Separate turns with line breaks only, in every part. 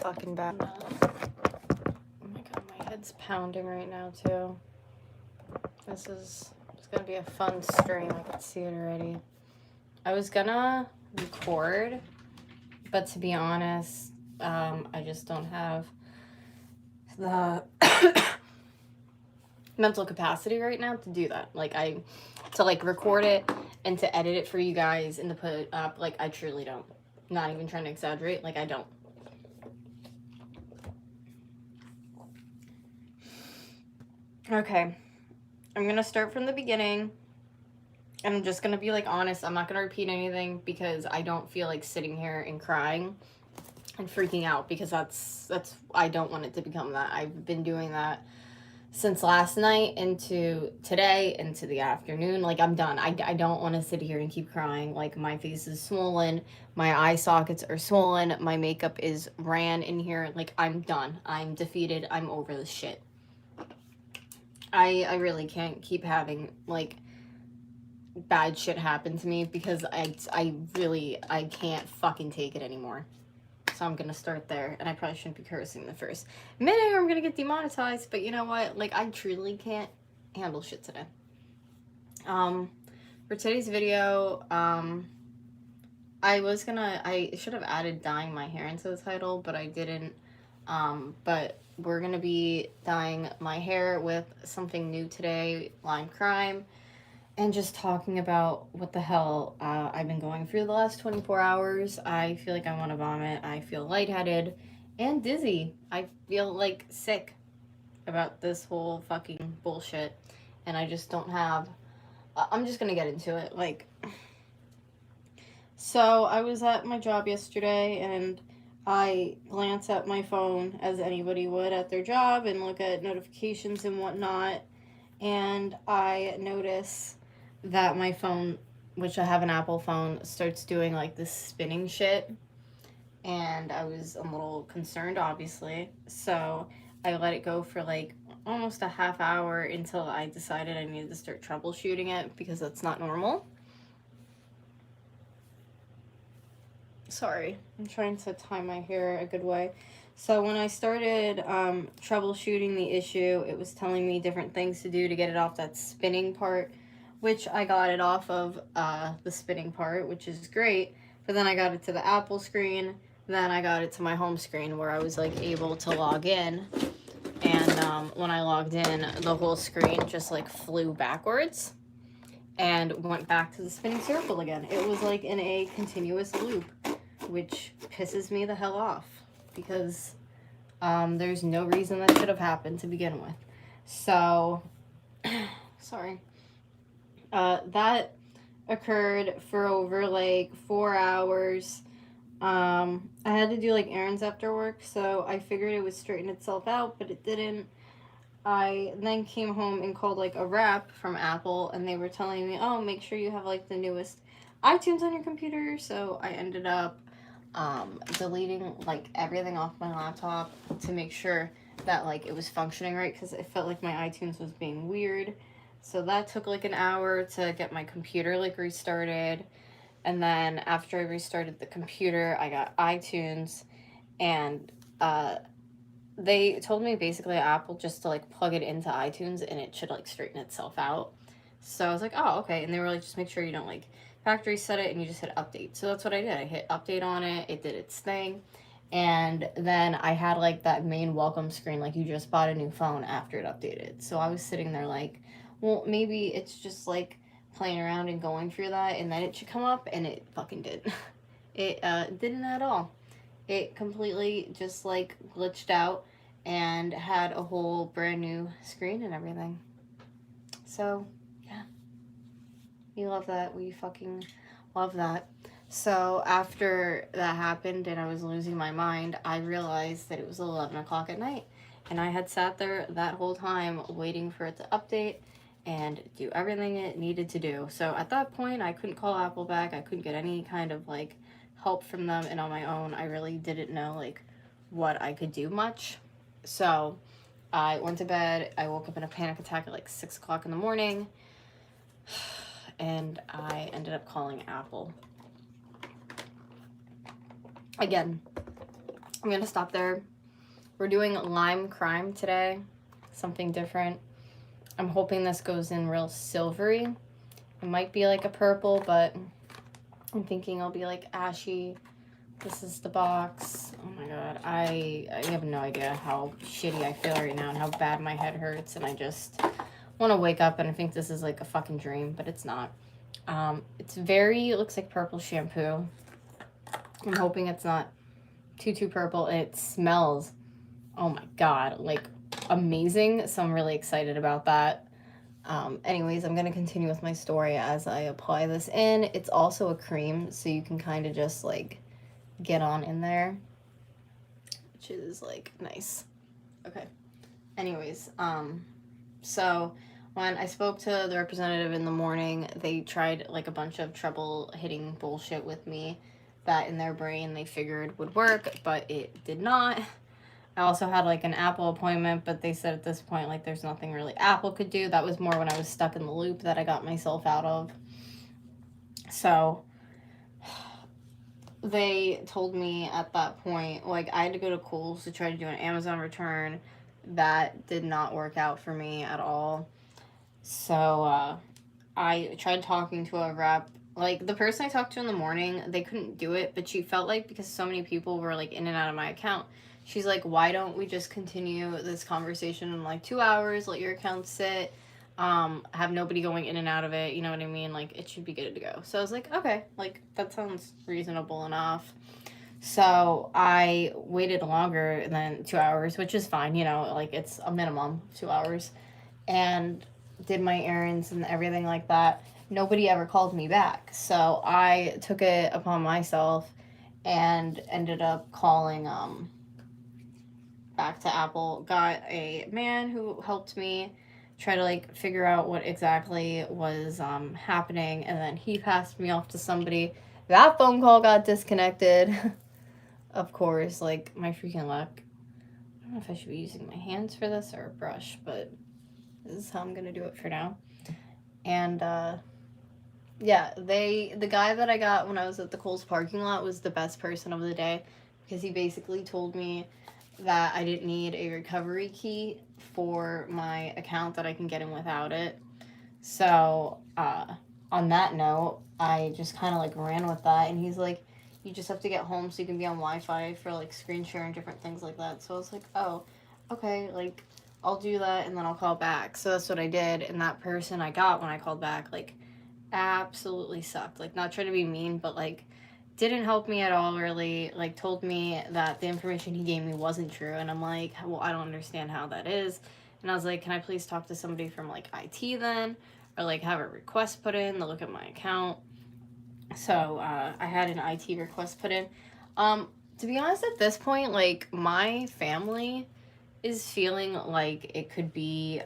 fucking bad. Oh my god, my head's pounding right now too. It's gonna be a fun stream. I can see it already. I was gonna record, but to be honest, I just don't have the mental capacity right now to do that. Like to record it and to edit it for you guys and to put it up. Like, I truly don't. Not even trying to exaggerate. Like, I don't. Okay. I'm gonna start from the beginning. And I'm just gonna be like honest. I'm not gonna repeat anything because I don't feel like sitting here and crying and freaking out, because that's I don't want it to become that. I've been doing that since last night into today into the afternoon. Like, I'm done. I don't want to sit here and keep crying. Like, my face is swollen, my eye sockets are swollen, my makeup is ran in here. Like, I'm done. I'm defeated. I'm over this shit. I really can't keep having like bad shit happen to me, because I can't fucking take it anymore. So I'm gonna start there, and I probably shouldn't be cursing the first minute or I'm gonna get demonetized, but you know what? Like, I truly can't handle shit today. For today's video, I should have added dyeing my hair into the title, but I didn't. But we're gonna be dyeing my hair with something new today, lime crime, and just talking about what the hell I've been going through the last 24 hours. I feel like I want to vomit. I feel lightheaded and dizzy. I feel like sick about this whole fucking bullshit. And I just don't have... I'm just going to get into it. Like, so I was at my job yesterday, and I glance at my phone as anybody would at their job and look at notifications and whatnot. And I notice that my phone, which I have an Apple phone, starts doing like this spinning shit. And I was a little concerned, obviously. So I let it go for like almost a half hour until I decided I needed to start troubleshooting it, because that's not normal. Sorry, I'm trying to tie my hair a good way. So when I started troubleshooting the issue, it was telling me different things to do to get it off that spinning part, which I got it off of the spinning part, which is great. But then I got it to the Apple screen, then I got it to my home screen where I was like able to log in. And when I logged in, the whole screen just like flew backwards and went back to the spinning circle again. It was like in a continuous loop, which pisses me the hell off, because there's no reason that should have happened to begin with. So, sorry. That occurred for over like 4 hours. I had to do like errands after work, so I figured it would straighten itself out, but it didn't. I then came home and called like a rep from Apple, and they were telling me, oh, make sure you have like the newest iTunes on your computer. So I ended up deleting like everything off my laptop to make sure that like it was functioning right, because it felt like my iTunes was being weird. So that took like an hour to get my computer like restarted. And then after I restarted the computer, I got iTunes, and they told me basically Apple just to like plug it into iTunes and it should like straighten itself out. So I was like, oh, okay. And they were like, just make sure you don't like factory set it and you just hit update. So that's what I did. I hit update on it. It did its thing. And then I had like that main welcome screen, like you just bought a new phone after it updated. So I was sitting there like, well, maybe it's just like playing around and going through that, and then it should come up, and it fucking did. It didn't at all. It completely just like glitched out and had a whole brand new screen and everything. So yeah, we love that. We fucking love that. So after that happened and I was losing my mind, I realized that it was 11 o'clock at night, and I had sat there that whole time waiting for it to update and do everything it needed to do. So at that point, I couldn't call Apple back. I couldn't get any kind of like help from them, and on my own, I really didn't know like what I could do much. So I went to bed. I woke up in a panic attack at like 6 o'clock in the morning, and I ended up calling Apple. Again, I'm gonna stop there. We're doing lime crime today, something different. I'm hoping this goes in real silvery. It might be like a purple, but I'm thinking I'll be like ashy. This is the box. Oh my god, I have no idea how shitty I feel right now and how bad my head hurts, and I just want to wake up and I think this is like a fucking dream, but it's not. It's very, it looks like purple shampoo. I'm hoping it's not too purple. It smells, oh my god, like amazing, so I'm really excited about that. Anyways, I'm gonna continue with my story as I apply this in. It's also a cream, so you can kind of just like get on in there, which is like nice. Okay. Anyways, so when I spoke to the representative in the morning, they tried like a bunch of trouble hitting bullshit with me that in their brain they figured would work, but it did not. I also had like an Apple appointment, but they said at this point, like, there's nothing really Apple could do. That was more when I was stuck in the loop that I got myself out of. So they told me at that point, like, I had to go to Kohl's to try to do an Amazon return. That did not work out for me at all. So I tried talking to a rep. Like, the person I talked to in the morning, they couldn't do it, but she felt like because so many people were like in and out of my account, she's like, why don't we just continue this conversation in like 2 hours, let your account sit, have nobody going in and out of it, you know what I mean? Like, it should be good to go. So I was like, okay, like, that sounds reasonable enough. So I waited longer than 2 hours, which is fine, you know, like, it's a minimum of 2 hours, and did my errands and everything like that. Nobody ever called me back. So I took it upon myself and ended up calling back to Apple. Got a man who helped me try to like figure out what exactly was happening, and then he passed me off to somebody. That phone call got disconnected. Of course, like my freaking luck. I don't know if I should be using my hands for this or a brush, but this is how I'm gonna do it for now. And yeah, the guy that I got when I was at the Kohl's parking lot was the best person of the day, because he basically told me that I didn't need a recovery key for my account, that I can get in without it. So on that note, I just kind of like ran with that, and he's like, you just have to get home so you can be on Wi-Fi for like screen share and different things like that. So I was like, oh, okay, like I'll do that and then I'll call back. So that's what I did, and that person I got when I called back, like, absolutely sucked. Like, not trying to be mean, but like didn't help me at all, really. Like, told me that the information he gave me wasn't true, and I'm like, well, I don't understand how that is. And I was like, can I please talk to somebody from like IT then, or like have a request put in to look at my account? So I had an IT request put in. To be honest, at this point, like, my family is feeling like it could be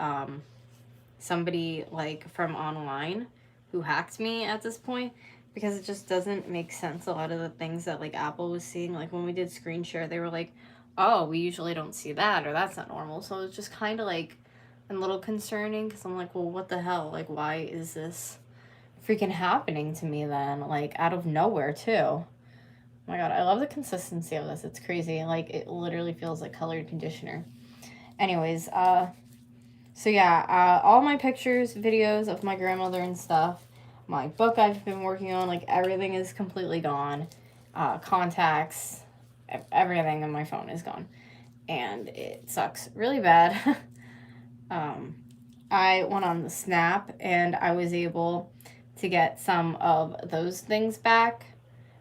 somebody like from online who hacked me at this point, because it just doesn't make sense. A lot of the things that like Apple was seeing, like when we did screen share, they were like, oh, we usually don't see that, or that's not normal. So it was just kind of like a little concerning, because I'm like, well, what the hell, like, why is this freaking happening to me then, like out of nowhere too? Oh my god, I love the consistency of this. It's crazy. Like, it literally feels like colored conditioner. Anyways, so yeah, all my pictures, videos of my grandmother and stuff, my book I've been working on, like, everything is completely gone. Contacts, everything on my phone is gone. And it sucks really bad. I went on the Snap, and I was able to get some of those things back.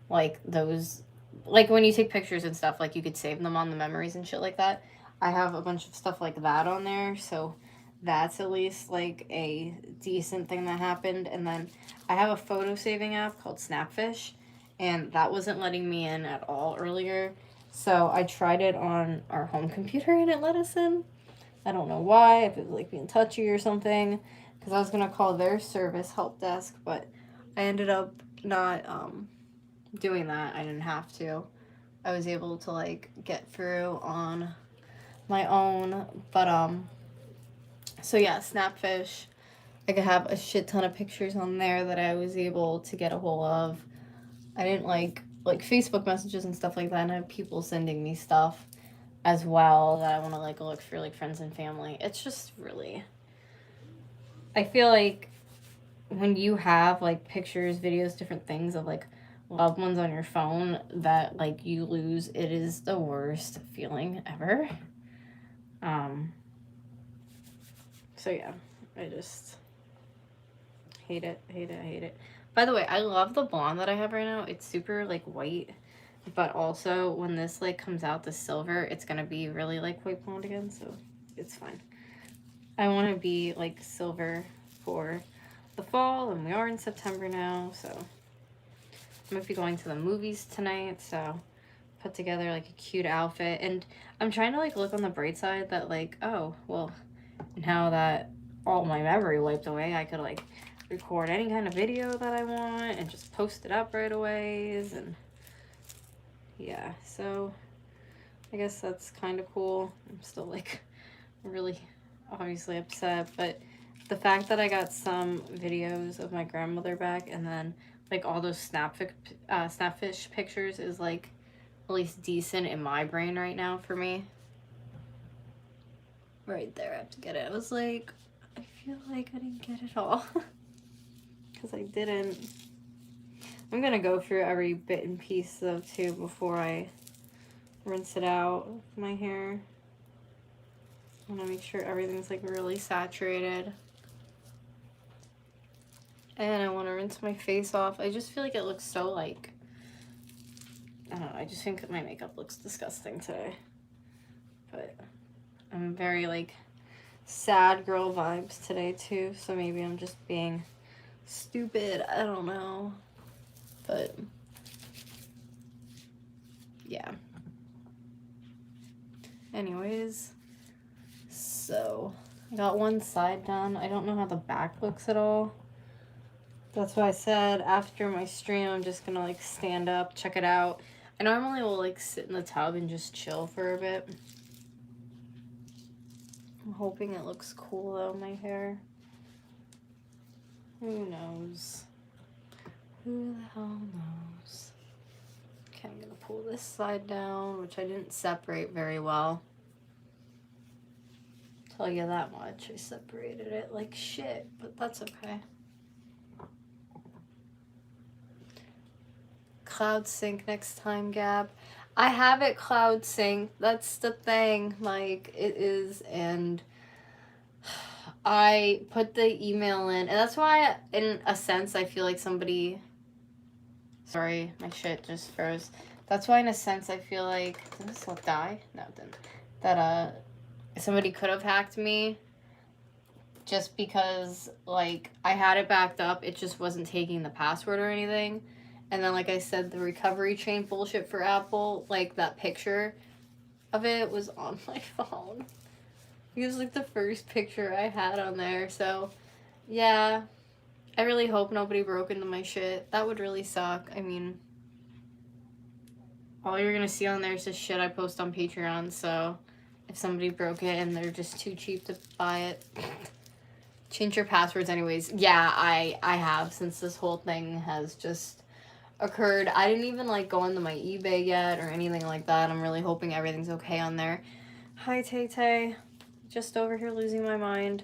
Like, those, like, when you take pictures and stuff, like, you could save them on the memories and shit like that. I have a bunch of stuff like that on there, so that's at least like a decent thing that happened. And then I have a photo saving app called Snapfish, and that wasn't letting me in at all earlier. So I tried it on our home computer and it let us in. I don't know why, if it was like being touchy or something, because I was gonna call their service help desk, but I ended up not doing that. I didn't have to. I was able to like get through on my own. But so yeah, Snapfish, I could have a shit ton of pictures on there that I was able to get a hold of. I didn't like like Facebook messages and stuff like that, and I have people sending me stuff as well that I want to like look for, like friends and family. It's just really, I feel like when you have like pictures, videos, different things of like loved ones on your phone that like you lose, it is the worst feeling ever. So yeah, I just hate it, hate it, hate it. By the way, I love the blonde that I have right now. It's super like white, but also when this like comes out, the silver, it's gonna be really like white blonde again, so it's fine. I want to be like silver for the fall, and we are in September now, so I might be going to the movies tonight, so put together like a cute outfit. And I'm trying to like look on the bright side that like, oh well, now that all my memory wiped away, I could like record any kind of video that I want and just post it up right away. And yeah, so I guess that's kind of cool. I'm still like really obviously upset, but the fact that I got some videos of my grandmother back, and then like all those snapfish pictures is like at least decent in my brain right now for me. Right there, I have to get it. I was like, I feel like I didn't get it all. Because I didn't. I'm going to go through every bit and piece though too before I rinse it out with my hair. I want to make sure everything's like really saturated. And I want to rinse my face off. I just feel like it looks so like, I don't know, I just think my makeup looks disgusting today. But I'm very like sad girl vibes today too, so maybe I'm just being stupid, I don't know. But yeah. Anyways, so I got one side done. I don't know how the back looks at all. That's why I said after my stream I'm just gonna like stand up, check it out. I normally will like sit in the tub and just chill for a bit. I'm hoping it looks cool though, my hair. Who knows? Who the hell knows? Okay, I'm gonna pull this side down, which I didn't separate very well. Tell you that much. I separated it like shit, but that's okay. Cloud sync next time, Gab. I have it cloud sync. That's the thing. Like, it is, and I put the email in, and that's why, in a sense, I feel like somebody... Sorry, my shit just froze. That's why, in a sense, I feel like... Did this die? No, it didn't. That, somebody could have hacked me just because, like, I had it backed up. It just wasn't taking the password or anything. And then, like I said, the recovery chain bullshit for Apple, like, that picture of it was on my phone. It was, like, the first picture I had on there. So, yeah, I really hope nobody broke into my shit. That would really suck. I mean, all you're gonna see on there is just shit I post on Patreon. So, if somebody broke it and they're just too cheap to buy it, change your passwords anyways. Yeah, I have, since this whole thing has just occurred. I didn't even like go into my eBay yet or anything like that. I'm really hoping everything's okay on there. Hi, Tay Tay. Just over here losing my mind.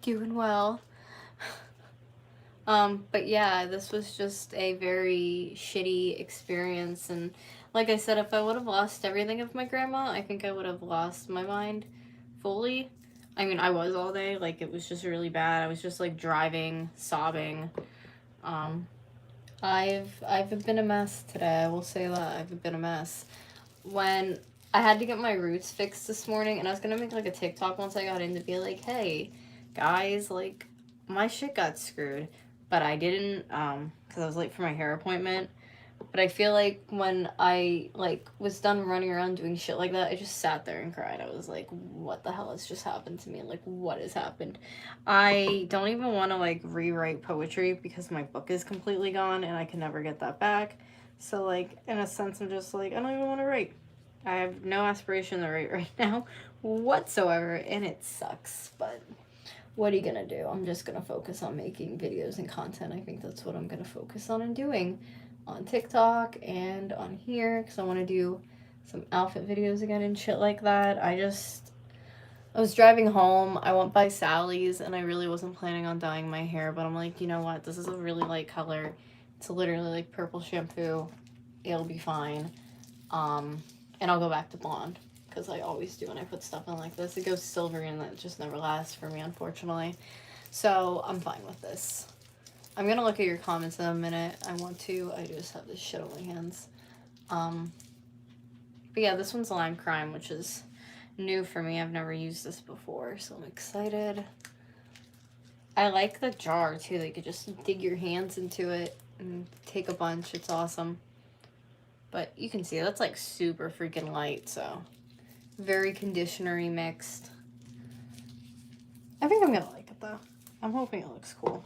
Doing well. But yeah, this was just a very shitty experience, and like I said, if I would have lost everything of my grandma, I think I would have lost my mind fully. I mean, I was all day, like, it was just really bad. I was just like driving, sobbing. I've been a mess today. I will say that I've been a mess. When I had to get my roots fixed this morning, and I was gonna make like a TikTok once I got in to be like, hey guys, like, my shit got screwed, but I didn't, because I was late for my hair appointment. But I feel like when I like was done running around doing shit like that, I just sat there and cried. I was like, what the hell has just happened to me? Like, what has happened? I don't even want to like rewrite poetry because my book is completely gone and I can never get that back. So like, in a sense, I'm just like, I don't even want to write. I have no aspiration to write right now whatsoever, and it sucks. But what are you gonna do? I'm just gonna focus on making videos and content. I think that's what I'm gonna focus on and doing on TikTok and on here, because I want to do some outfit videos again and shit like that. I was driving home, I went by Sally's, and I really wasn't planning on dyeing my hair, but I'm like, you know what, this is a really light color. It's literally like purple shampoo. It'll be fine. And I'll go back to blonde, because I always do when I put stuff in like this. It goes silvery and that just never lasts for me, unfortunately. So I'm fine with this. I'm gonna look at your comments in a minute. I just have this shit on my hands. But yeah, this one's Lime Crime, which is new for me. I've never used this before, so I'm excited. I like the jar too. They could just dig your hands into it and take a bunch. It's awesome. But you can see that's like super freaking light, so very conditioner-y mixed. I think I'm gonna like it though. I'm hoping it looks cool.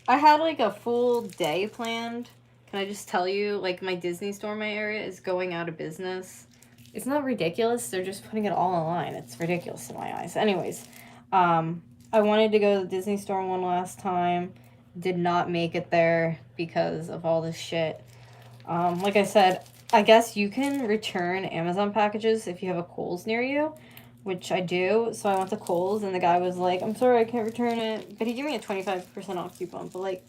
I had like a full day planned. Can I just tell you, like, my Disney store in my area is going out of business. It's not ridiculous. They're just putting it all online. It's ridiculous in my eyes. Anyways, I wanted to go to the Disney store one last time. Did not make it there because of all this shit. Like I said, I guess you can return Amazon packages if you have a Kohl's near you, which I do. So I went to Kohl's and the guy was like, I'm sorry, I can't return it. But he gave me a 25% off coupon. But like,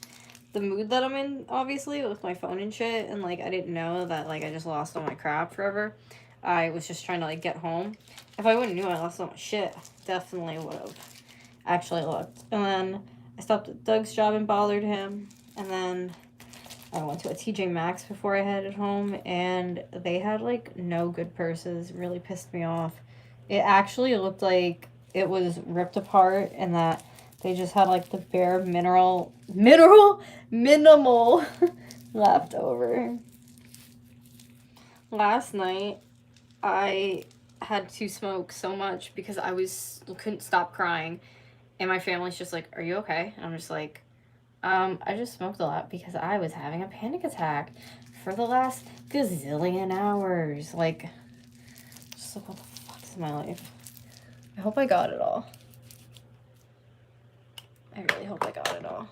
the mood that I'm in, obviously, with my phone and shit, and like, I didn't know that like I just lost all my crap forever. I was just trying to like get home. If I wouldn't knew I lost all my shit, definitely would have actually looked. And then I stopped at Doug's job and bothered him. And then I went to a TJ Maxx before I headed home, and they had like no good purses. Really pissed me off. It actually looked like it was ripped apart, and that they just had like the bare minimal left over. Last night, I had to smoke so much because couldn't stop crying, and my family's just like, "Are you okay?" And I'm just like, I just smoked a lot because I was having a panic attack for the last gazillion hours. Like, just like, what the fuck's in my life? I hope I got it all. I really hope I got it all.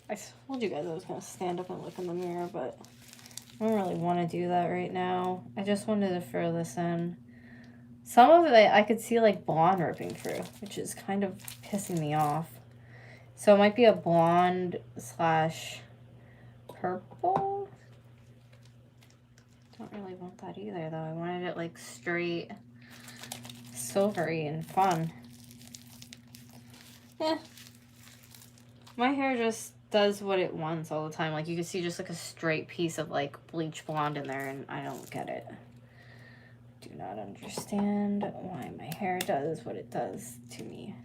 I told you guys I was going to stand up and look in the mirror, but I don't really want to do that right now. I just wanted to throw this in. Some of it I could see like blonde ripping through, which is kind of pissing me off. So it might be a blonde / purple. Don't really want that either though. I wanted it like straight silvery and fun. Yeah. My hair just does what it wants all the time. Like, you can see just like a straight piece of like bleach blonde in there, and I don't get it. Do not understand why my hair does what it does to me.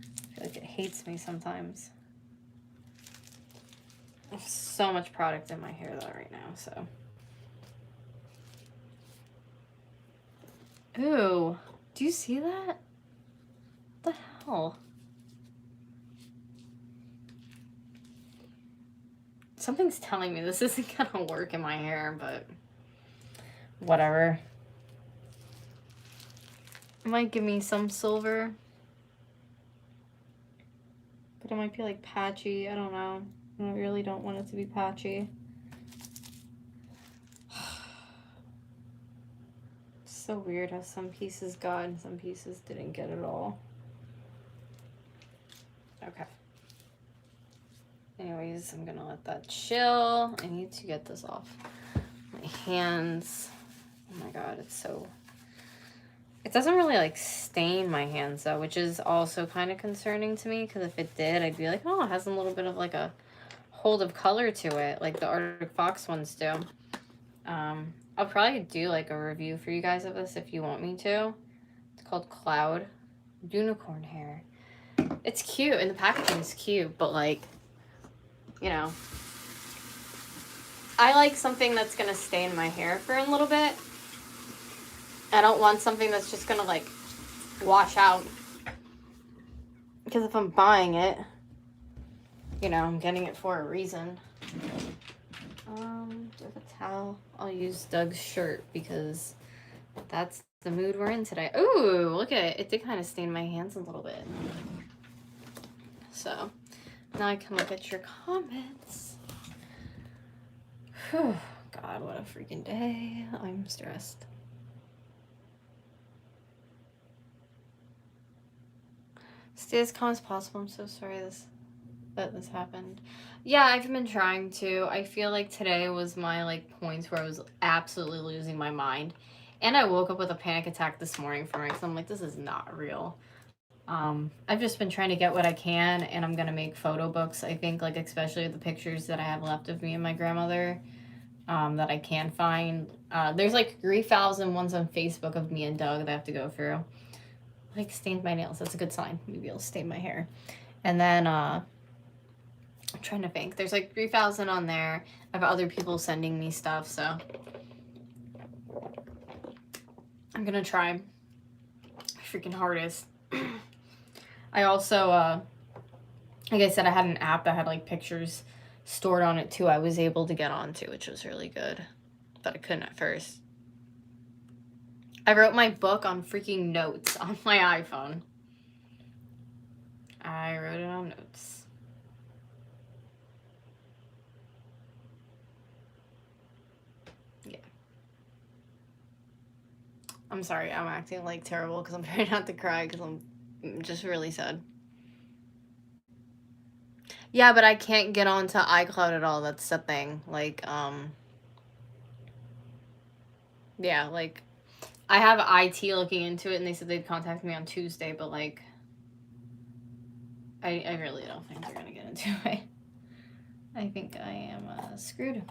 I feel like it hates me sometimes. There's so much product in my hair though right now, so. Ooh, do you see that? What the hell? Something's telling me this isn't gonna work in my hair, but whatever. It might give me some silver, but it might be like patchy. I don't know. I really don't want it to be patchy. It's so weird how some pieces got and some pieces didn't get at all. Okay. Anyways, I'm gonna let that chill. I need to get this off my hands. Oh my god, it's so... It doesn't really like stain my hands though, which is also kind of concerning to me, because if it did, I'd be like, oh, it has a little bit of like a hold of color to it, like the Arctic Fox ones do. I'll probably do like a review for you guys of this if you want me to. It's called Cloud Unicorn Hair. It's cute, and the packaging is cute, but like, you know, I like something that's gonna stain my hair for a little bit. I don't want something that's just gonna like wash out, because if I'm buying it, you know, I'm getting it for a reason. Do I have a towel? I'll use Doug's shirt because that's the mood we're in today. Ooh, look at it. It did kind of stain my hands a little bit. So, now I can look at your comments. Whew. God, what a freaking day. I'm stressed. Stay as calm as possible. I'm so sorry that this happened. Yeah, I've been trying to. I feel like today was my, like, points where I was absolutely losing my mind. And I woke up with a panic attack this morning from it, because I'm like, this is not real. I've just been trying to get what I can, and I'm going to make photo books, I think, like, especially the pictures that I have left of me and my grandmother, that I can find. There's, like, 3,000 ones on Facebook of me and Doug that I have to go through. Like, stained my nails. That's a good sign. Maybe it'll stain my hair. And then, I'm trying to think. There's, like, 3,000 on there. I have other people sending me stuff, so I'm going to try my freaking hardest. I also, like I said, I had an app that had, like, pictures stored on it, too. I was able to get onto, which was really good. But I couldn't at first. I wrote my book on freaking notes on my iPhone. I wrote it on notes. Yeah. I'm sorry, I'm acting, like, terrible because I'm trying not to cry because I'm just really sad. Yeah, but I can't get onto iCloud at all. That's the thing. Like, yeah, like, I have IT looking into it, and they said they'd contact me on Tuesday, but, like, I really don't think they're gonna get into it. I think I am screwed.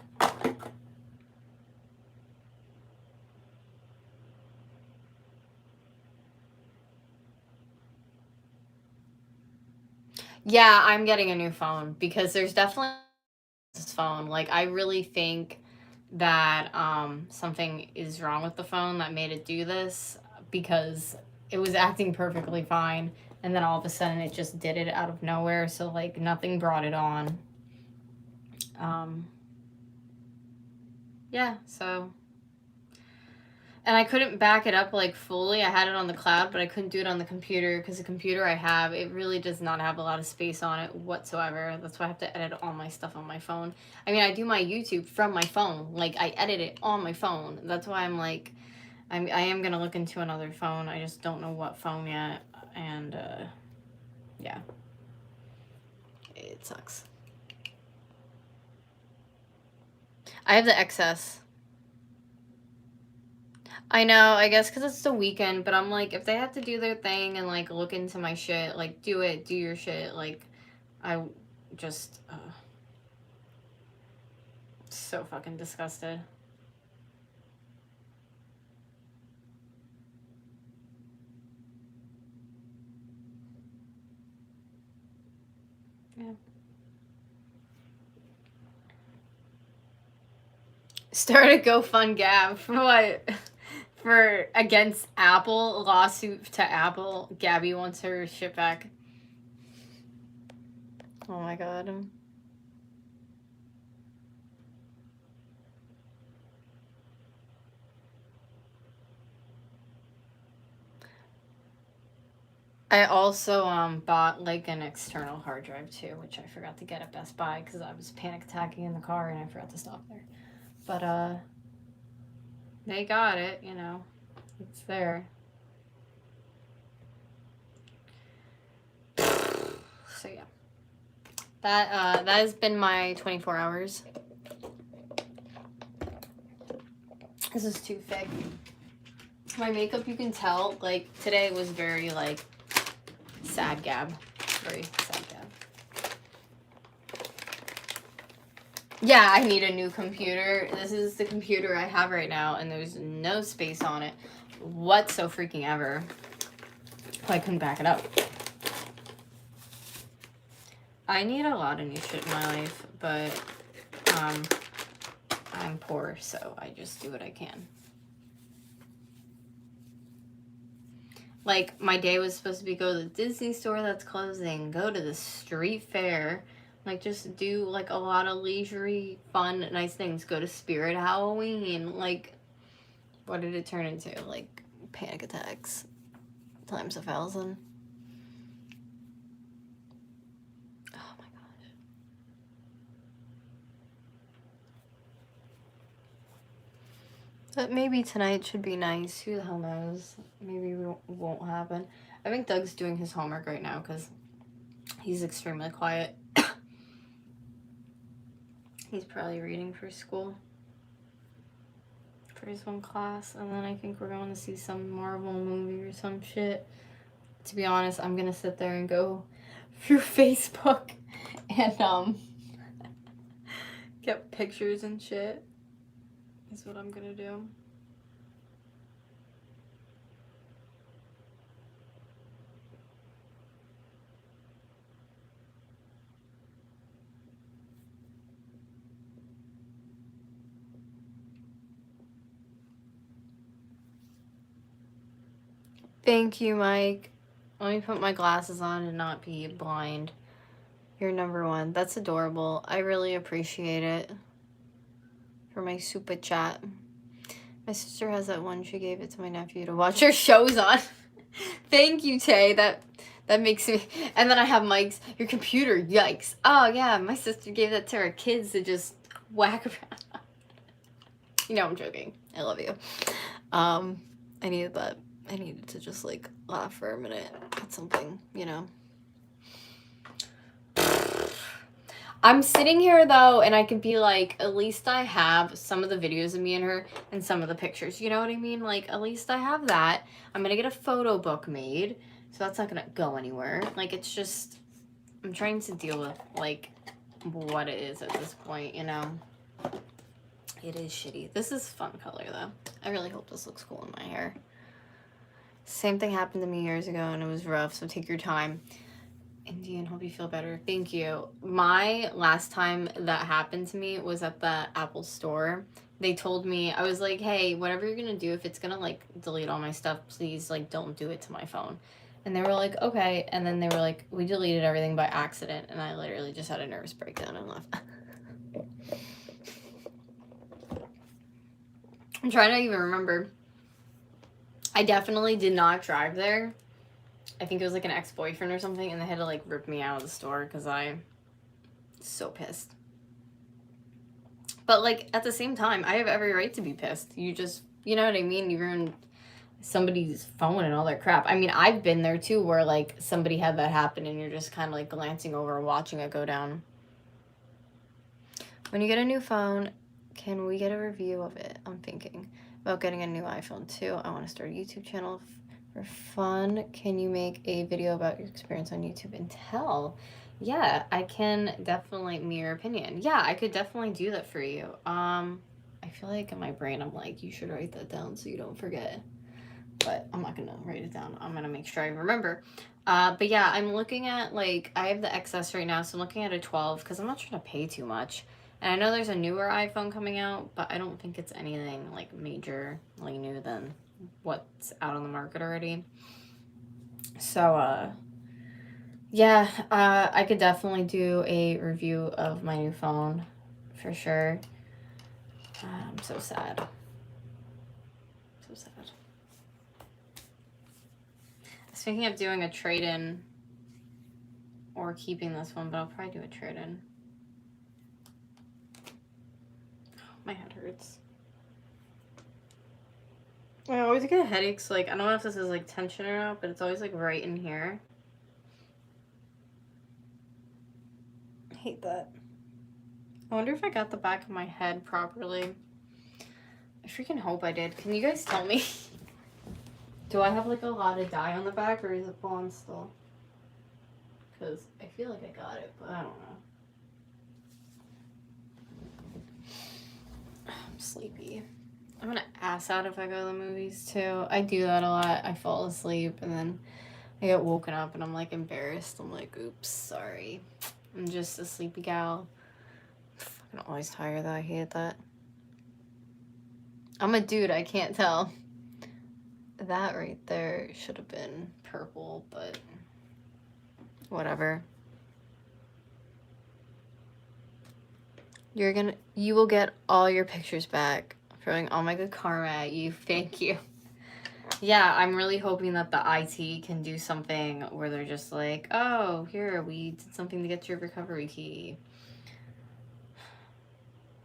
Yeah, I'm getting a new phone because there's definitely this phone. Like, I really think that something is wrong with the phone that made it do this, because it was acting perfectly fine, and then all of a sudden it just did it out of nowhere. So, like, nothing brought it on. Yeah, so, and I couldn't back it up, like, fully. I had it on the cloud, but I couldn't do it on the computer because the computer I have, it really does not have a lot of space on it whatsoever. That's why I have to edit all my stuff on my phone. I mean, I do my YouTube from my phone. Like, I edit it on my phone. That's why I'm like, I am going to look into another phone. I just don't know what phone yet. And, yeah. It sucks. I have the XS. I know, I guess because it's the weekend, but I'm like, if they have to do their thing and, like, look into my shit, like, do your shit. Like, I just, so fucking disgusted. Yeah. Start a GoFund Gab for what? For against Apple, lawsuit to Apple. Gabby wants her shit back. Oh my god. I also bought, like, an external hard drive too, which I forgot to get at Best Buy because I was panic attacking in the car and I forgot to stop there. But they got it, you know. It's there. So yeah. That has been my 24 hours. This is too thick. My makeup, you can tell, like, today was very, like, sad Gab. Very sad Gab. Yeah, I need a new computer. This is the computer I have right now, and there's no space on it whatsoever freaking ever. I couldn't back it up. I need a lot of new shit in my life, but I'm poor, so I just do what I can. Like, my day was supposed to be go to the Disney store that's closing, go to the street fair, like, just do, like, a lot of leisurely, fun, nice things. Go to Spirit Halloween. Like, what did it turn into? Like, panic attacks times 1,000. Oh my gosh. But maybe tonight should be nice. Who the hell knows? Maybe it won't happen. I think Doug's doing his homework right now because he's extremely quiet. He's probably reading for school. For his one class. And then I think we're going to see some Marvel movie or some shit. To be honest, I'm going to sit there and go through Facebook and get pictures and shit. Is what I'm going to do. Thank you, Mike. Let me put my glasses on and not be blind. You're number one. That's adorable. I really appreciate it. For my super chat. My sister has that one. She gave it to my nephew to watch her shows on. Thank you, Tay. That makes me... And then I have Mike's, your computer, yikes. Oh, yeah, my sister gave that to her kids to just whack around. You know I'm joking. I love you. I needed that. I needed to just, like, laugh for a minute at something, you know. I'm sitting here, though, and I could be like, at least I have some of the videos of me and her and some of the pictures. You know what I mean? Like, at least I have that. I'm going to get a photo book made, so that's not going to go anywhere. Like, it's just, I'm trying to deal with, like, what it is at this point, you know? It is shitty. This is fun color, though. I really hope this looks cool in my hair. Same thing happened to me years ago, and it was rough, so take your time. Indian, hope you feel better. Thank you. My last time that happened to me was at the Apple store. They told me, I was like, hey, whatever you're gonna do, if it's gonna, like, delete all my stuff, please, like, don't do it to my phone. And they were like, okay. And then they were like, we deleted everything by accident. And I literally just had a nervous breakdown and left. I'm trying to even remember. I definitely did not drive there. I think it was like an ex-boyfriend or something, and they had to like rip me out of the store because I'm so pissed. But like at the same time, I have every right to be pissed. You just, you know what I mean? You ruined somebody's phone and all that crap. I mean, I've been there too where like somebody had that happen and you're just kind of like glancing over and watching it go down. When you get a new phone, can we get a review of it? I'm thinking about getting a new iPhone too. I want to start a YouTube channel for fun. Can you make a video about your experience on YouTube and tell? Yeah, I can definitely, me your opinion. Yeah, I could definitely do that for you. I feel like in my brain I'm like, you should write that down so you don't forget. But I'm not gonna write it down. I'm gonna make sure I remember. But yeah, I'm looking at like, I have the XS right now, so I'm looking at a 12 because I'm not trying to pay too much. And I know there's a newer iPhone coming out, but I don't think it's anything like majorly new than what's out on the market already. So, yeah, I could definitely do a review of my new phone for sure. I'm so sad. So sad. I was thinking of doing a trade-in or keeping this one, but I'll probably do a trade-in. My head hurts. I always get headaches, like, I don't know if this is, like, tension or not, but it's always, like, right in here. I hate that. I wonder if I got the back of my head properly. I freaking hope I did. Can you guys tell me? Do I have, like, a lot of dye on the back, or is it blonde still? Because I feel like I got it, but I don't know. I'm sleepy. I'm gonna ass out if I go to the movies too. I do that a lot. I fall asleep and then I get woken up and I'm like embarrassed. I'm like, oops, sorry. I'm just a sleepy gal. I'm fucking always tired though. I hate that. I'm a dude, I can't tell. That right there should have been purple, but whatever. You will get all your pictures back. Throwing all my good karma at you. Thank you. Yeah, I'm really hoping that the IT can do something where they're just like, oh, here, we did something to get your recovery key.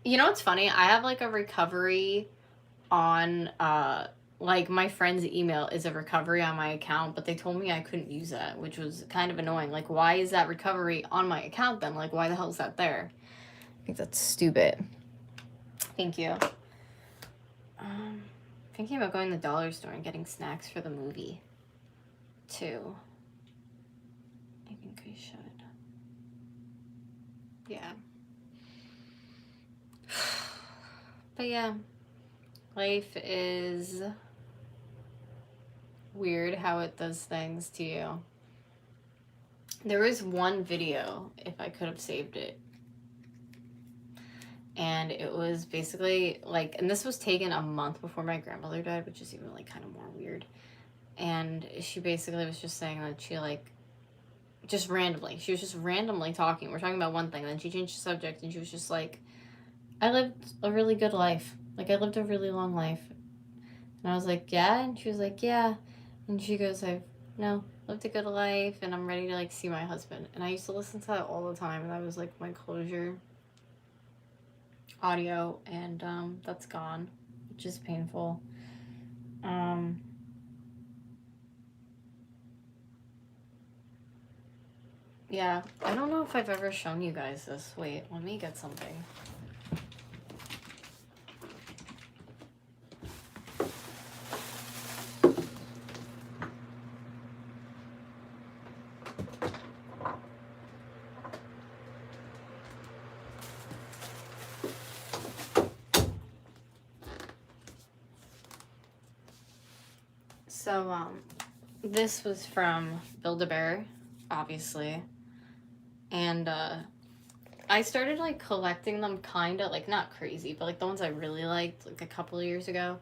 You know what's funny? I have like a recovery on, like my friend's email is a recovery on my account, but they told me I couldn't use that, which was kind of annoying. Like, why is that recovery on my account then? Like, why the hell is that there? I think that's stupid. Thank you. Thinking about going to the dollar store and getting snacks for the movie, too. I think I should. Yeah. But yeah, life is weird how it does things to you. There was one video, if I could have saved it, and it was basically like, and this was taken a month before my grandmother died, which is even like kind of more weird. And she basically was just saying that she like just randomly, she was just randomly talking, we're talking about one thing, then she changed the subject and she was just like, I lived a really good life, like I lived a really long life. And I was like, yeah? And she was like, yeah. And she goes, I've lived a good life and I'm ready to like see my husband. And I used to listen to that all the time, and that was like my closure audio, and that's gone, which is painful. Yeah, I don't know if I've ever shown you guys this. Wait, let me get something. So, this was from Build-A-Bear, obviously. And, I started, like, collecting them kind of, like, not crazy, but, like, the ones I really liked, like, a couple of years ago.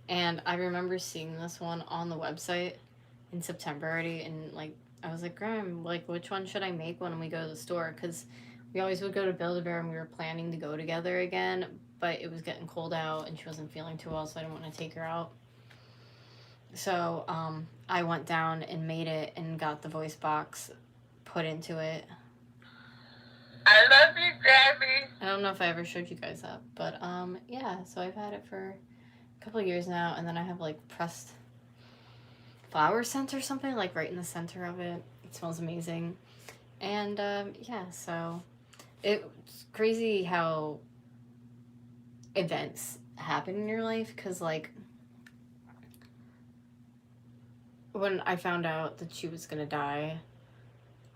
And I remember seeing this one on the website in September already, and, like, I was like, Graham, like, which one should I make when we go to the store? Because we always would go to Build-A-Bear, and we were planning to go together again, but it was getting cold out, and she wasn't feeling too well, so I didn't want to take her out. So, I went down and made it and got the voice box put into it. I love you, Gabby. I don't know if I ever showed you guys that, but yeah, so I've had it for a couple of years now, and then I have like pressed flower scent or something like right in the center of it. It smells amazing. And yeah, so it's crazy how events happen in your life, because like when I found out that she was gonna die,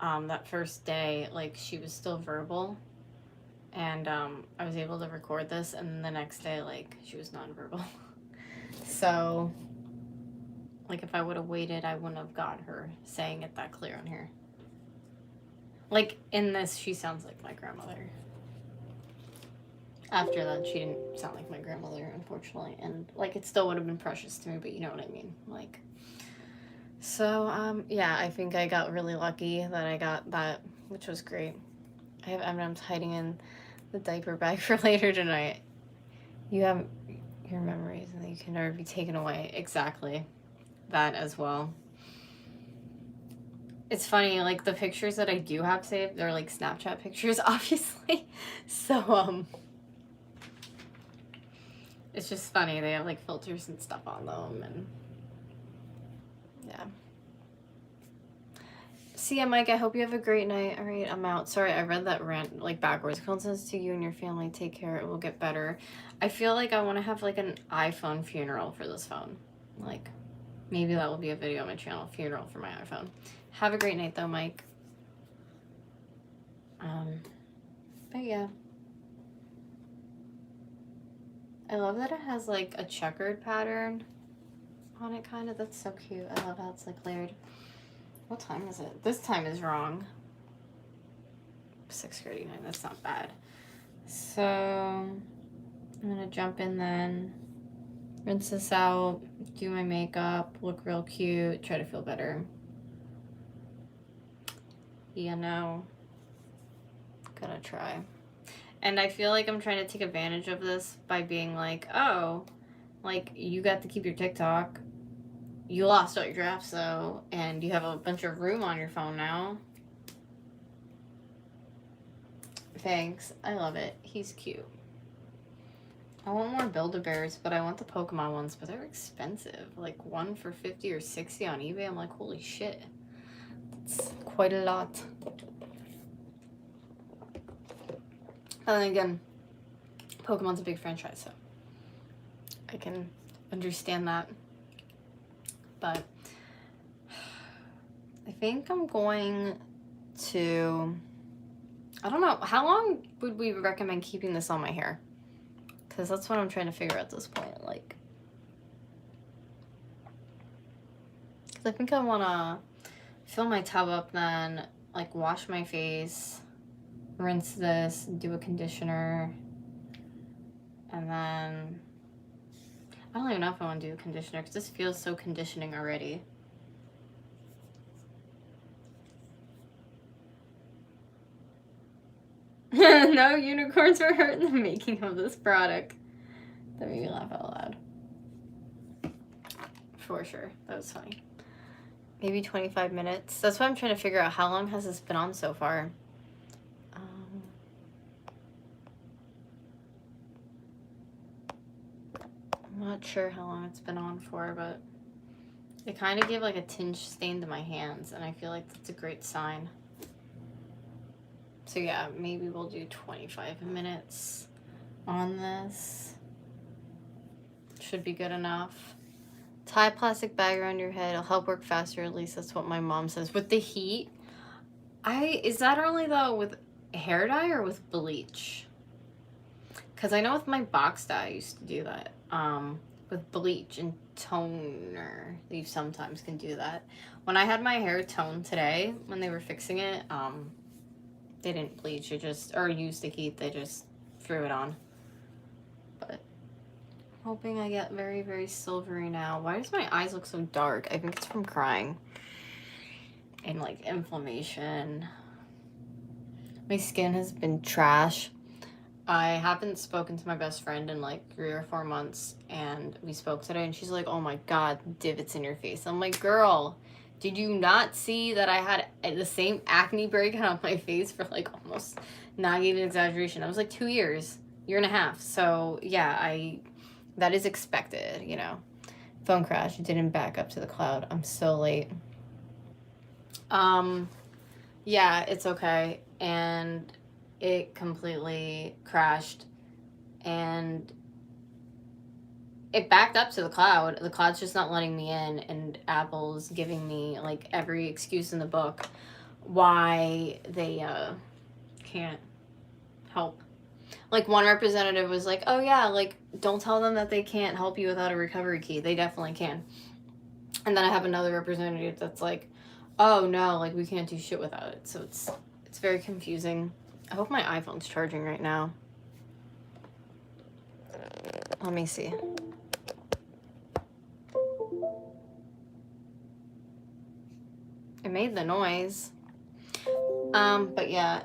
that first day, like, she was still verbal, and I was able to record this, and the next day, like, she was nonverbal. So, like, if I would have waited, I wouldn't have got her saying it that clear on here. Like, in this, she sounds like my grandmother. After that, she didn't sound like my grandmother, unfortunately, and, like, it still would have been precious to me, but you know what I mean, like... So, yeah, I think I got really lucky that I got that, which was great. I have M&M's hiding in the diaper bag for later tonight. You have your memories and they can never be taken away. Exactly. That as well. It's funny, like, the pictures that I do have saved, they're, like, Snapchat pictures, obviously. So, it's just funny. They have, like, filters and stuff on them, and... yeah. See ya, Mike. I hope you have a great night. All right, I'm out. Sorry, I read that rant, like, backwards. Condolences to you and your family. Take care. It will get better. I feel like I want to have, like, an iPhone funeral for this phone. Like, maybe that will be a video on my channel. Funeral for my iPhone. Have a great night, though, Mike. But yeah. I love that it has, like, a checkered pattern on it, kind of. That's so cute. I love how it's, like, layered. What time is it? This time is wrong. 6:39. That's not bad. So, I'm gonna jump in then. Rinse this out. Do my makeup. Look real cute. Try to feel better. Yeah, no. Gonna try. And I feel like I'm trying to take advantage of this by being like, oh, like, you got to keep your TikTok. You lost all your drafts, though, and you have a bunch of room on your phone now. Thanks. I love it. He's cute. I want more Build-A-Bears, but I want the Pokemon ones, but they're expensive. Like, one for 50 or 60 on eBay. I'm like, holy shit. That's quite a lot. And then again, Pokemon's a big franchise, so I can understand that. But I think I'm going to... I don't know. How long would we recommend keeping this on my hair? Because that's what I'm trying to figure out at this point. Like, because I think I want to fill my tub up, then, like, wash my face, rinse this, do a conditioner, and then... I don't even know if I want to do a conditioner, because this feels so conditioning already. No unicorns were hurt in the making of this product. That made me laugh out loud. For sure. That was funny. Maybe 25 minutes. That's why I'm trying to figure out how long has this been on so far. I'm not sure how long it's been on for, but it kind of gave like a tinge stain to my hands, and I feel like that's a great sign. So yeah, maybe we'll do 25 minutes on this. Should be good enough. Tie a plastic bag around your head. It'll help work faster. At least that's what my mom says. With the heat, is that only though with hair dye or with bleach? Because I know with my box dye, I used to do that. With bleach and toner, you sometimes can do that. When I had my hair toned today, when they were fixing it, they didn't bleach, or use the heat, they just threw it on. But hoping I get very, very silvery now. Why does my eyes look so dark? I think it's from crying. And like inflammation. My skin has been trash. I haven't spoken to my best friend in like 3 or 4 months, and we spoke today, and she's like, oh my god, divots in your face. I'm like, girl, did you not see that I had the same acne breakout on my face for like almost, not even exaggeration, it was like 2 years, year and a half. So yeah, that is expected, you know. Phone crash, it didn't back up to the cloud. I'm so late. Yeah, it's okay. And it completely crashed, and it backed up to the cloud. The cloud's just not letting me in, and Apple's giving me like every excuse in the book why they can't help. Like one representative was like, oh yeah, like don't tell them that they can't help you without a recovery key. They definitely can. And then I have another representative that's like, oh no, like we can't do shit without it. So it's very confusing. I hope my iPhone's charging right now. Let me see. It made the noise. But yeah,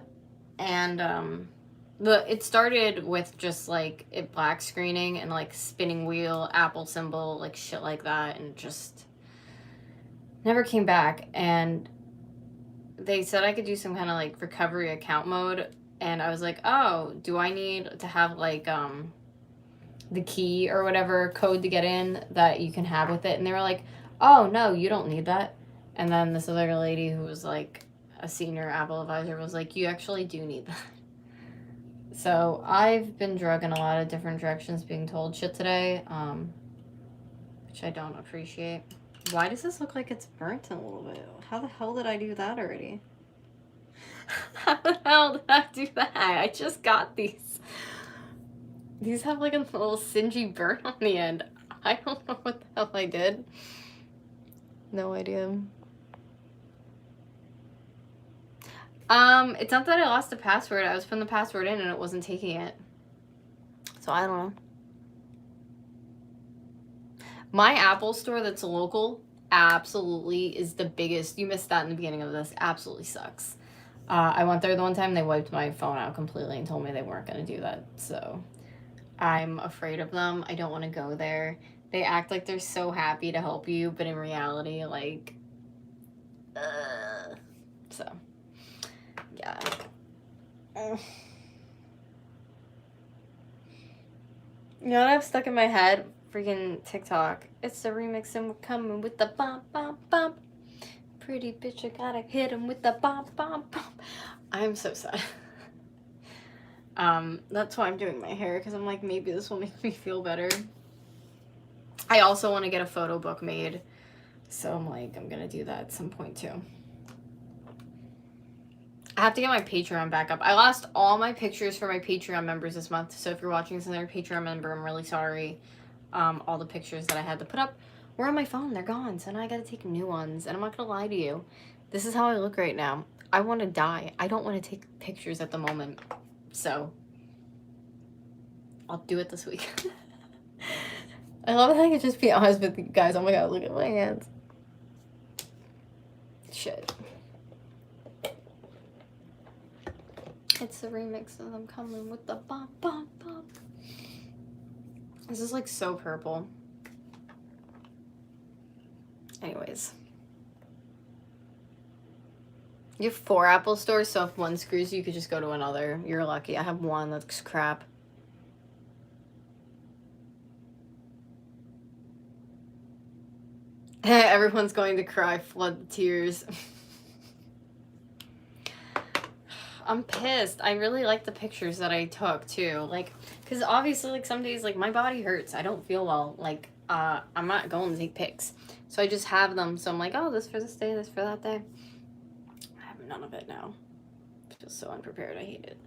and it started with just like it black screening and like spinning wheel, Apple symbol, like shit like that, and just never came back. And they said I could do some kind of like recovery account mode, and I was like, oh, do I need to have like the key or whatever code to get in that you can have with it? And they were like, oh no, you don't need that. And then this other lady who was like a senior Apple advisor was like, you actually do need that. So I've been drug in a lot of different directions, being told shit today, which I don't appreciate. Why does this look like it's burnt a little bit? How the hell did I do that already? How the hell did I do that? I just got these. These have like a little singy burn on the end. I don't know what the hell I did. No idea. It's not that I lost the password. I was putting the password in and it wasn't taking it. So I don't know. My Apple store that's local absolutely is the biggest. You missed that in the beginning of this. Absolutely sucks. I went there the one time, they wiped my phone out completely and told me they weren't going to do that. So I'm afraid of them. I don't want to go there. They act like they're so happy to help you, but in reality, like, so, yeah. You know what I've stuck in my head? Freaking TikTok. It's the remix and we're coming with the bump, bump, bump. Pretty bitch, I gotta hit him with the bump, bump, bump. I'm so sad. That's why I'm doing my hair, because I'm like, maybe this will make me feel better. I also want to get a photo book made, so I'm like, I'm gonna do that at some point too. I have to get my Patreon back up. I lost all my pictures for my Patreon members this month, so if you're watching this and they're a Patreon member, I'm really sorry. All the pictures that I had to put up were on my phone. They're gone, so now I gotta take new ones, and I'm not gonna lie to you. This is how I look right now. I want to die. I don't want to take pictures at the moment, so I'll do it this week. I love that I can just be honest with you guys. Oh my god, look at my hands. Shit. It's the remix of them coming with the bump, bump, bump. This is like so purple. Anyways. You have 4 Apple stores, so if one screws you could just go to another. You're lucky. I have one that's crap. Everyone's going to cry, flood the tears. I'm pissed. I really like the pictures that I took too. Like, because obviously, like, some days, like, my body hurts. I don't feel well. Like, I'm not going to take pics. So I just have them. So I'm like, oh, this for this day, this for that day. I have none of it now. I feel so unprepared. I hate it.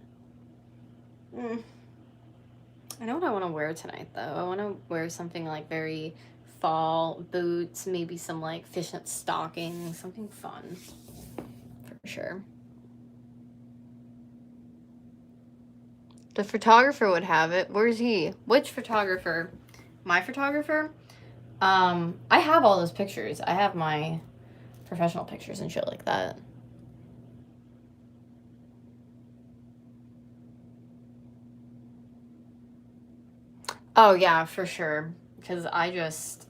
I know what I want to wear tonight, though. I want to wear something, like, very fall boots, maybe some, like, fishnet stockings, something fun. For sure. The photographer would have it. Where's he? Which photographer? My photographer? I have all those pictures. I have my professional pictures and shit like that. Oh, yeah, for sure. Because I just...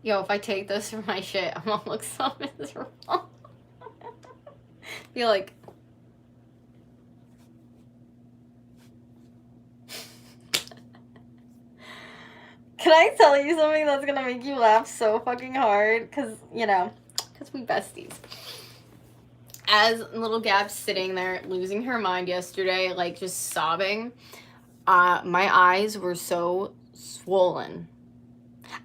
Yo, if I take this for my shit, I'm gonna look so miserable. Be like... Can I tell you something that's gonna make you laugh so fucking hard? Because, you know, because we besties. As little Gab's sitting there losing her mind yesterday, like just sobbing, my eyes were so swollen.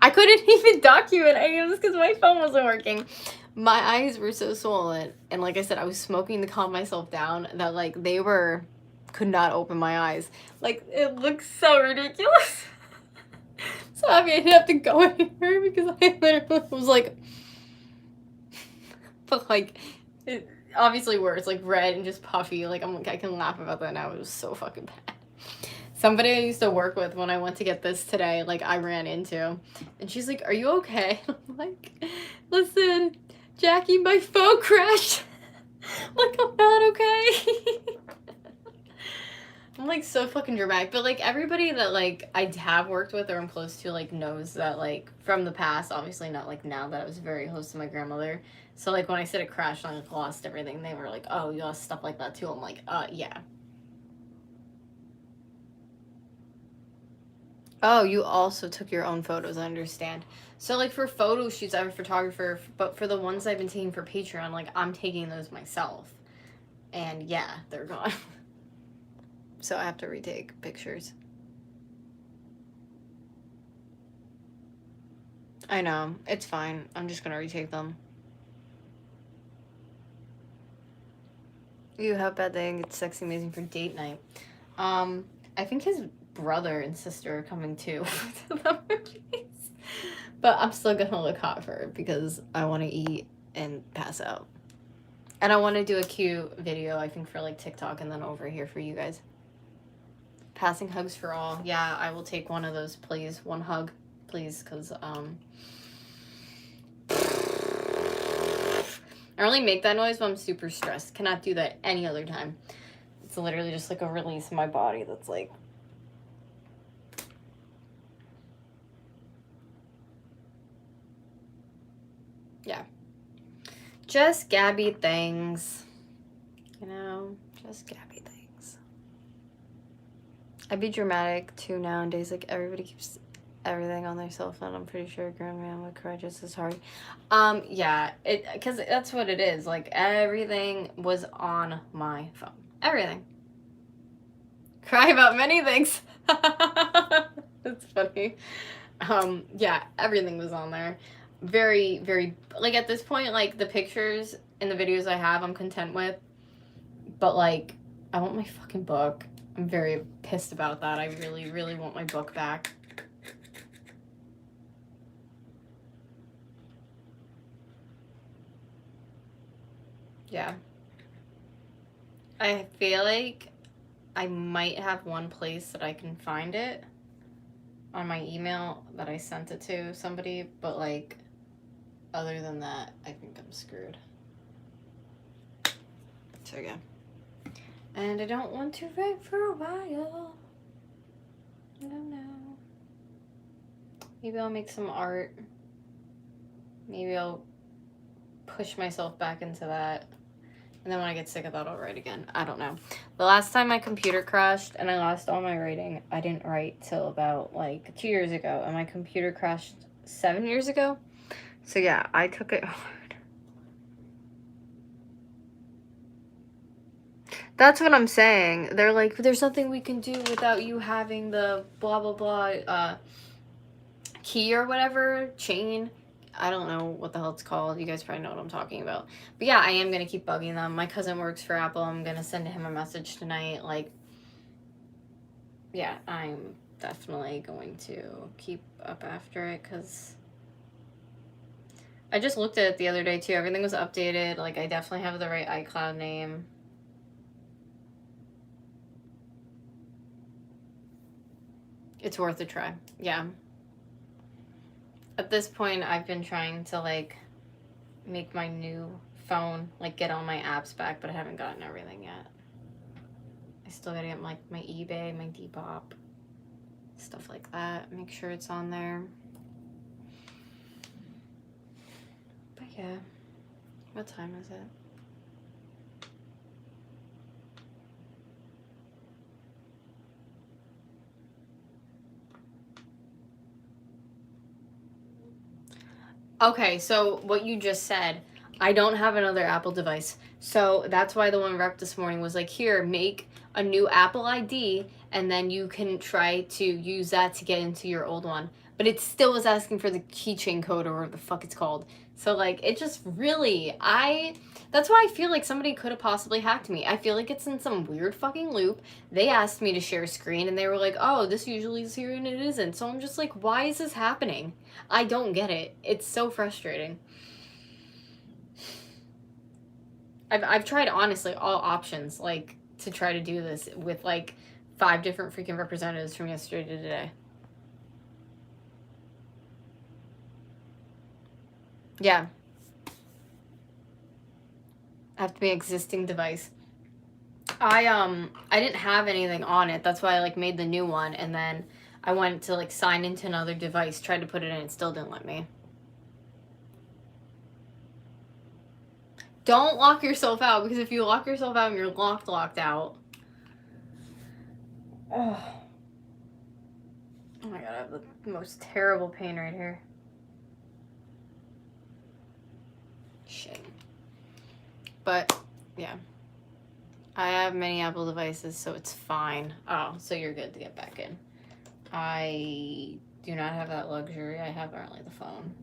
I couldn't even document any of this because my phone wasn't working. My eyes were so swollen. And like I said, I was smoking to calm myself down that like they were, could not open my eyes. Like it looks so ridiculous. So I didn't have to go anywhere because I literally was like, but like, it obviously worse, like red and just puffy. Like I can laugh about that now. It was so fucking bad. Somebody I used to work with when I went to get this today, like I ran into, and she's like, "Are you okay?" I'm like, "Listen, Jackie, my phone crashed." Like I'm not okay. I'm like so fucking dramatic, but like everybody that like I have worked with or I'm close to like knows that like from the past, obviously not like now that I was very close to my grandmother. So like when I said it crashed and I like, lost everything, they were like, "Oh, you lost stuff like that too." I'm like, yeah. Oh, you also took your own photos, I understand. So like for photo shoots, I have a photographer, but for the ones I've been taking for Patreon, like I'm taking those myself. And yeah, they're gone. So I have to retake pictures. I know. It's fine. I'm just gonna retake them. You have a bad day. It's sexy amazing for date night. I think his brother and sister are coming too to the movies. But I'm still gonna look hot for it because I want to eat and pass out. And I want to do a cute video, I think, for like TikTok and then over here for you guys. Passing hugs for all. Yeah, I will take one of those, please. One hug, please, because I only make that noise when I'm super stressed. Cannot do that any other time. It's literally just like a release in my body that's like... Just Gabby things. You know, just Gabby things. I'd be dramatic too nowadays. Like, everybody keeps everything on their cell phone. I'm pretty sure a grown man would cry just as hard. Yeah, because that's what it is. Like, everything was on my phone. Everything. Cry about many things. That's funny. Yeah, everything was on there. Very, very, like, at this point, like, the pictures and the videos I have, I'm content with. But, like, I want my fucking book. I'm very pissed about that. I really, really want my book back. Yeah. I feel like I might have one place that I can find it on my email that I sent it to somebody, but, like, other than that, I think I'm screwed. So, yeah. And I don't want to wait for a while. I don't know. Maybe I'll make some art. Maybe I'll push myself back into that. And then when I get sick of that, I'll write again. I don't know. The last time my computer crashed and I lost all my writing, I didn't write till about, like, 2 years ago. And my computer crashed 7 years ago. So, yeah, I took it hard. That's what I'm saying. They're like, there's nothing we can do without you having the blah, blah, blah key or whatever, chain. I don't know what the hell it's called. You guys probably know what I'm talking about. But yeah, I am going to keep bugging them. My cousin works for Apple. I'm going to send him a message tonight. Like, yeah, I'm definitely going to keep up after it because I just looked at it the other day too. Everything was updated. Like, I definitely have the right iCloud name. It's worth a try. Yeah. At this point, I've been trying to, like, make my new phone, like, get all my apps back, but I haven't gotten everything yet. I still gotta get, like, my eBay, my depop, stuff like that. Make sure it's on there. But yeah. What time is it? Okay, so what you just said, I don't have another Apple device. So that's why the one rep this morning was like, here, make a new Apple ID, and then you can try to use that to get into your old one. But it still was asking for the keychain code or whatever the fuck it's called. So, like, it just really, that's why I feel like somebody could have possibly hacked me. I feel like it's in some weird fucking loop. They asked me to share screen, and they were like, oh, this usually is here, and it isn't. So I'm just like, why is this happening? I don't get it. It's so frustrating. I've tried, honestly, all options, like, to try to do this with, like, 5 different freaking representatives from yesterday to today. Yeah. Have to be an existing device. I didn't have anything on it. That's why I, like, made the new one, and then I went to, like, sign into another device, tried to put it in, it still didn't let me. Don't lock yourself out, because if you lock yourself out and you're locked out. Oh my god, I have the most terrible pain right here. Shit. But, yeah. I have many Apple devices, so it's fine. Oh, so you're good to get back in. I do not have that luxury. I have only the phone.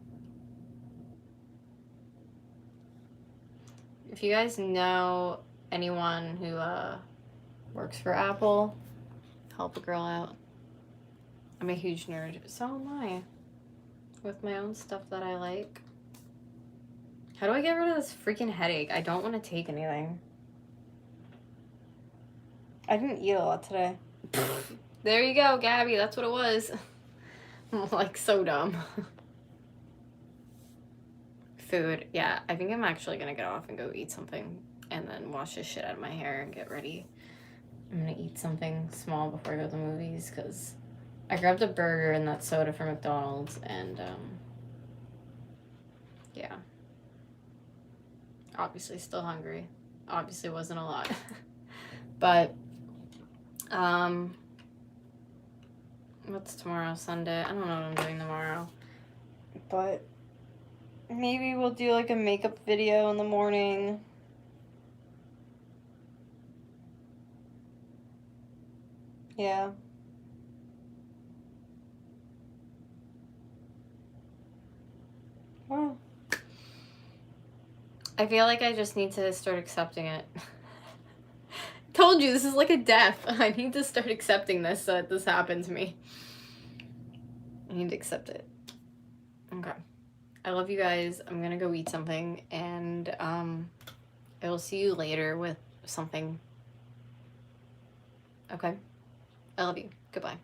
If you guys know anyone who works for Apple, help a girl out. I'm a huge nerd. So am I. With my own stuff that I like. How do I get rid of this freaking headache? I don't want to take anything. I didn't eat a lot today. There you go, Gabby. That's what it was. I'm, like, so dumb. Food. Yeah, I think I'm actually going to get off and go eat something and then wash this shit out of my hair and get ready. I'm going to eat something small before I go to the movies because I grabbed a burger and that soda from McDonald's and, yeah. Obviously still hungry. Obviously wasn't a lot. But, what's tomorrow? Sunday? I don't know what I'm doing tomorrow. But maybe we'll do like a makeup video in the morning. Yeah. Well, I feel like I just need to start accepting it. Told you, this is like a death. I need to start accepting this so that this happens to me. I need to accept it. Okay. I love you guys. I'm gonna go eat something, and I will see you later with something. Okay? I love you. Goodbye.